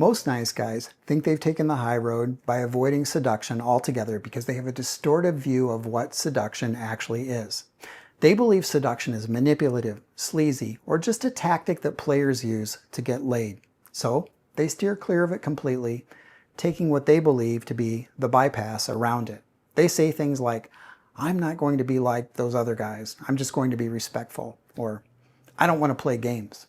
Most nice guys think they've taken the high road by avoiding seduction altogether because they have a distorted view of what seduction actually is. They believe seduction is manipulative, sleazy, or just a tactic that players use to get laid. So they steer clear of it completely, taking what they believe to be the bypass around it. They say things like, "I'm not going to be like those other guys. I'm just going to be respectful," or "I don't want to play games."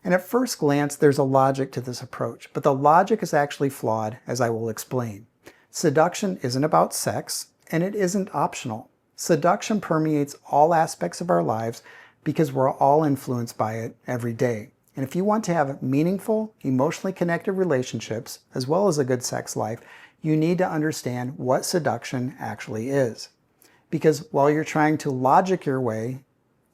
And at first glance, there's a logic to this approach, but the logic is actually flawed, as I will explain. Seduction isn't about sex, and it isn't optional. Seduction permeates all aspects of our lives because we're all influenced by it every day. And if you want to have meaningful, emotionally connected relationships, as well as a good sex life, you need to understand what seduction actually is. Because while you're trying to logic your way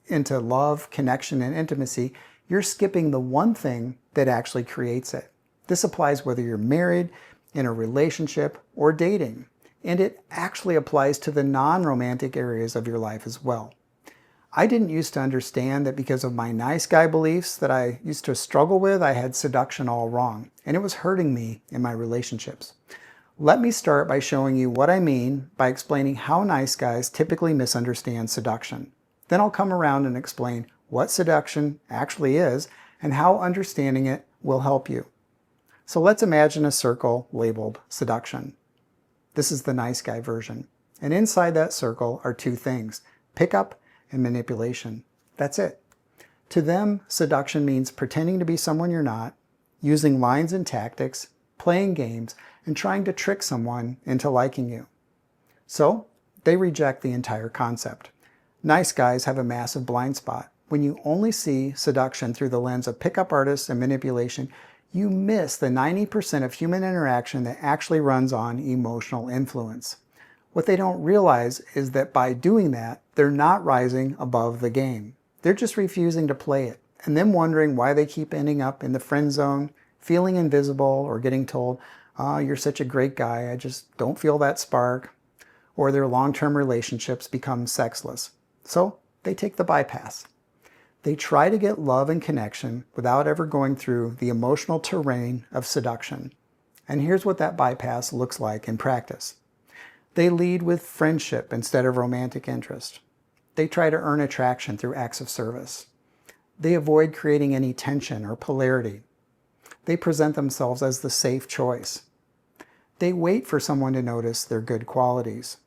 into love, connection, and intimacy, you're skipping the one thing that actually creates it. This applies whether you're married, in a relationship, or dating. And it actually applies to the non-romantic areas of your life as well. I didn't used to understand that because of my nice guy beliefs that I used to struggle with, I had seduction all wrong, and it was hurting me in my relationships. Let me start by showing you what I mean by explaining how nice guys typically misunderstand seduction. Then I'll come around and explain what seduction actually is and how understanding it will help you. So let's imagine a circle labeled seduction. This is the nice guy version. And inside that circle are two things, pickup and manipulation. That's it. To them, seduction means pretending to be someone you're not, using lines and tactics, playing games, and trying to trick someone into liking you. So they reject the entire concept. Nice guys have a massive blind spot. When you only see seduction through the lens of pickup artists and manipulation, you miss the 90% of human interaction that actually runs on emotional influence. What they don't realize is that by doing that, they're not rising above the game. They're just refusing to play it, and then wondering why they keep ending up in the friend zone, feeling invisible, or getting told, "Oh, you're such a great guy, I just don't feel that spark," or their long-term relationships become sexless. So they take the bypass. They try to get love and connection without ever going through the emotional terrain of seduction. And here's what that bypass looks like in practice. They lead with friendship instead of romantic interest. They try to earn attraction through acts of service. They avoid creating any tension or polarity. They present themselves as the safe choice. They wait for someone to notice their good qualities.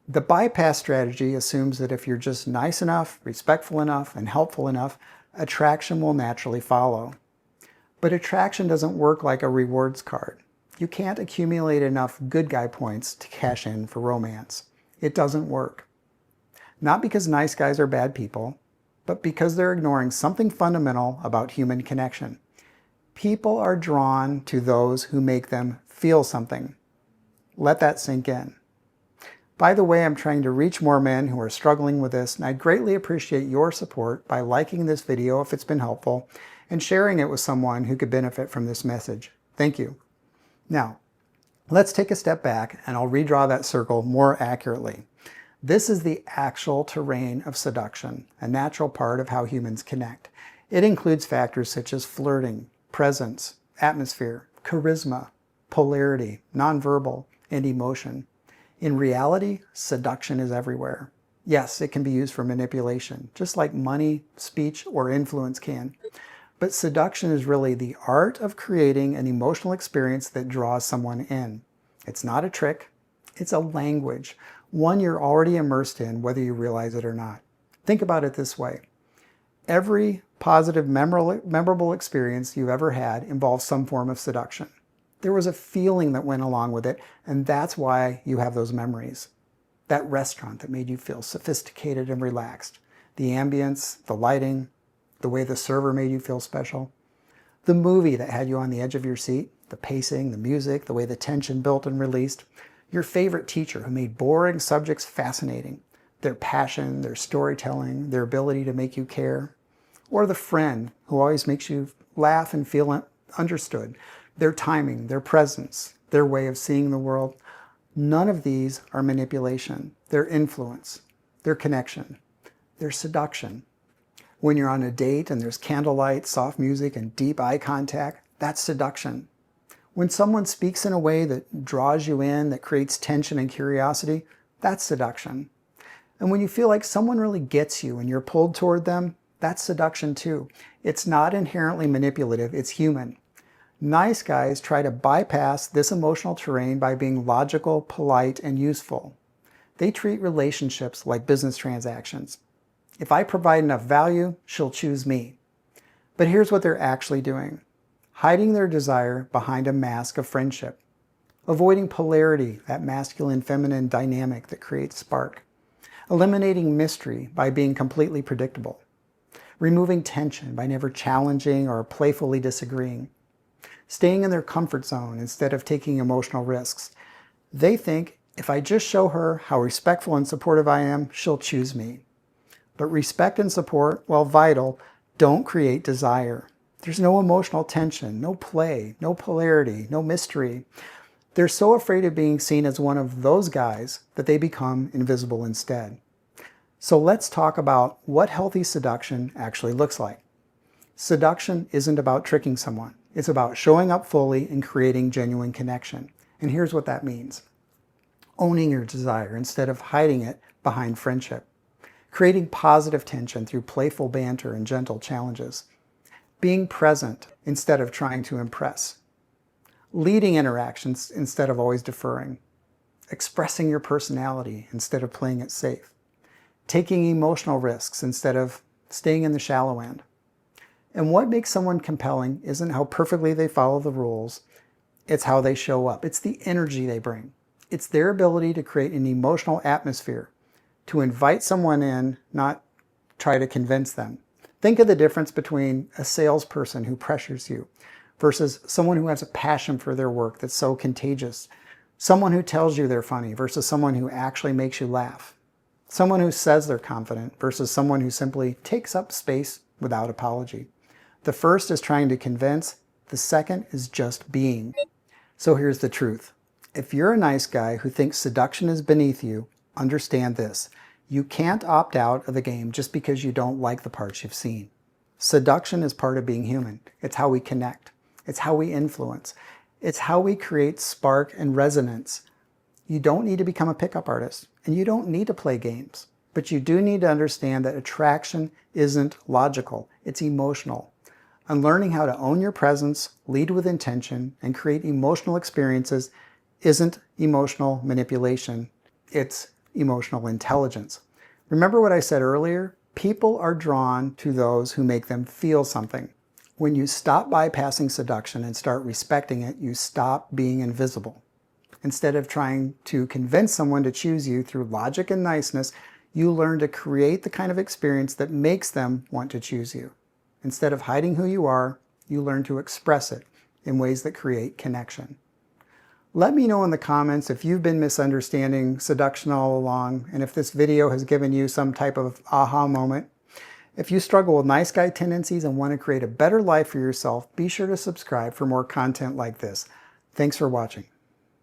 The bypass strategy assumes that if you're just nice enough, respectful enough, and helpful enough, attraction will naturally follow. But attraction doesn't work like a rewards card. You can't accumulate enough good guy points to cash in for romance. It doesn't work. Not because nice guys are bad people, but because they're ignoring something fundamental about human connection. People are drawn to those who make them feel something. Let that sink in. By the way, I'm trying to reach more men who are struggling with this, and I'd greatly appreciate your support by liking this video if it's been helpful and sharing it with someone who could benefit from this message. Thank you. Now, let's take a step back and I'll redraw that circle more accurately. This is the actual terrain of seduction, a natural part of how humans connect. It includes factors such as flirting, presence, atmosphere, charisma, polarity, nonverbal, and emotion. In reality, seduction is everywhere. Yes, it can be used for manipulation, just like money, speech, or influence can. But seduction is really the art of creating an emotional experience that draws someone in. It's not a trick, it's a language, one you're already immersed in whether you realize it or not. Think about it this way. Every positive, memorable experience you've ever had involves some form of seduction. There was a feeling that went along with it, and that's why you have those memories. That restaurant that made you feel sophisticated and relaxed. The ambience, the lighting, the way the server made you feel special. The movie that had you on the edge of your seat, the pacing, the music, the way the tension built and released. Your favorite teacher who made boring subjects fascinating. Their passion, their storytelling, their ability to make you care. Or the friend who always makes you laugh and feel understood. Their timing, their presence, their way of seeing the world. None of these are manipulation. They're influence. They're connection. They're seduction. When you're on a date and there's candlelight, soft music, and deep eye contact, that's seduction. When someone speaks in a way that draws you in, that creates tension and curiosity, that's seduction. And when you feel like someone really gets you and you're pulled toward them, that's seduction too. It's not inherently manipulative, it's human. Nice guys try to bypass this emotional terrain by being logical, polite, and useful. They treat relationships like business transactions. If I provide enough value, she'll choose me. But here's what they're actually doing: hiding their desire behind a mask of friendship, avoiding polarity, that masculine-feminine dynamic that creates spark, eliminating mystery by being completely predictable, removing tension by never challenging or playfully disagreeing, staying in their comfort zone instead of taking emotional risks. They think, if I just show her how respectful and supportive I am, she'll choose me. But respect and support, while vital, don't create desire. There's no emotional tension, no play, no polarity, no mystery. They're so afraid of being seen as one of those guys that they become invisible instead. So let's talk about what healthy seduction actually looks like. Seduction isn't about tricking someone. It's about showing up fully and creating genuine connection. And here's what that means: owning your desire instead of hiding it behind friendship, creating positive tension through playful banter and gentle challenges, being present instead of trying to impress, leading interactions instead of always deferring, expressing your personality instead of playing it safe, taking emotional risks instead of staying in the shallow end. And what makes someone compelling isn't how perfectly they follow the rules, it's how they show up. It's the energy they bring. It's their ability to create an emotional atmosphere, to invite someone in, not try to convince them. Think of the difference between a salesperson who pressures you versus someone who has a passion for their work that's so contagious. Someone who tells you they're funny versus someone who actually makes you laugh. Someone who says they're confident versus someone who simply takes up space without apology. The first is trying to convince, the second is just being. So here's the truth. If you're a nice guy who thinks seduction is beneath you, understand this: you can't opt out of the game just because you don't like the parts you've seen. Seduction is part of being human. It's how we connect. It's how we influence. It's how we create spark and resonance. You don't need to become a pickup artist, and you don't need to play games, but you do need to understand that attraction isn't logical, it's emotional. And learning how to own your presence, lead with intention, and create emotional experiences isn't emotional manipulation, it's emotional intelligence. Remember what I said earlier? People are drawn to those who make them feel something. When you stop bypassing seduction and start respecting it, you stop being invisible. Instead of trying to convince someone to choose you through logic and niceness, you learn to create the kind of experience that makes them want to choose you. Instead of hiding who you are, you learn to express it in ways that create connection. Let me know in the comments if you've been misunderstanding seduction all along, and if this video has given you some type of aha moment. If you struggle with nice guy tendencies and want to create a better life for yourself, be sure to subscribe for more content like this. Thanks for watching.